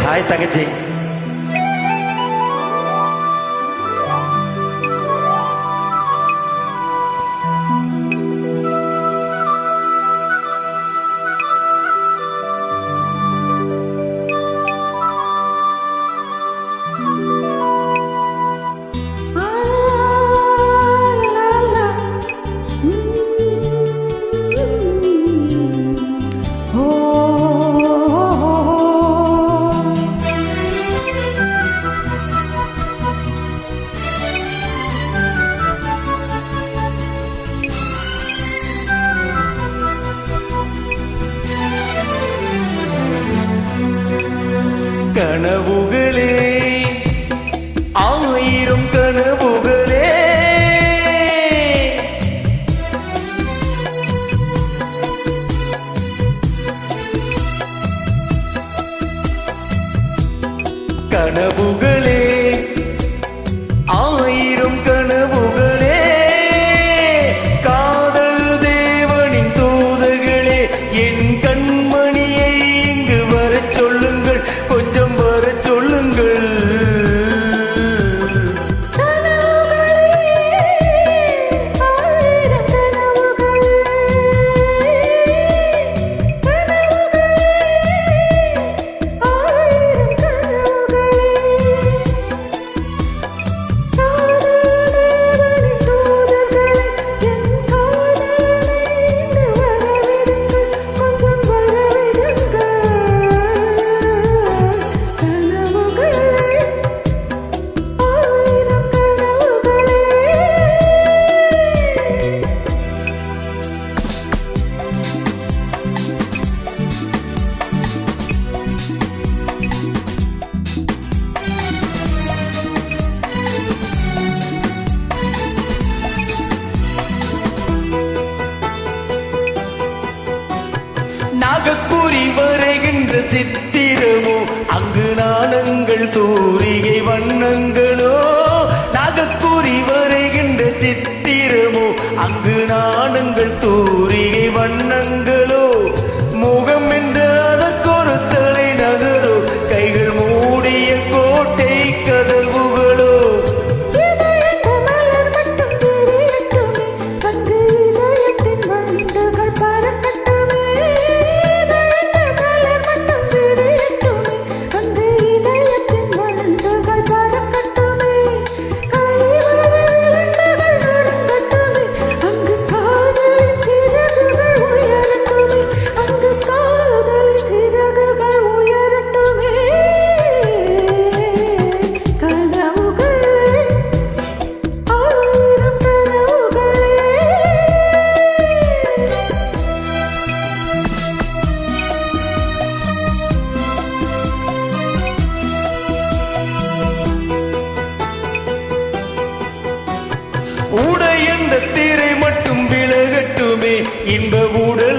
Hi தங்கச்சி. கனவுகளே ஆயிரம் கனவுகளே கனவுகளே ஆயிரம் கனவுகளே காதல் தேவனின் தூதர்களே என் கண்மணியை இங்கு வரச் சொல்லுங்கள், கொஞ்சம் வரச் சொல்லுங்கள். நாகக்கூறி வரைகின்ற சித்திரமோ அங்கு நாணங்கள் தூரிகை வண்ணங்களோ. நாகக்கூறி வரைகின்ற சித்திரமோ அங்கு நாணங்கள் தூரிகை வண்ணங்களோ. முகம் என்ற அதற்கொரு தலை நகரோ, கைகள் மூடிய கோட்டை கதவுகளோ. உடை என்ற திரை மட்டும் விலகட்டுமே, இன்ப உடல்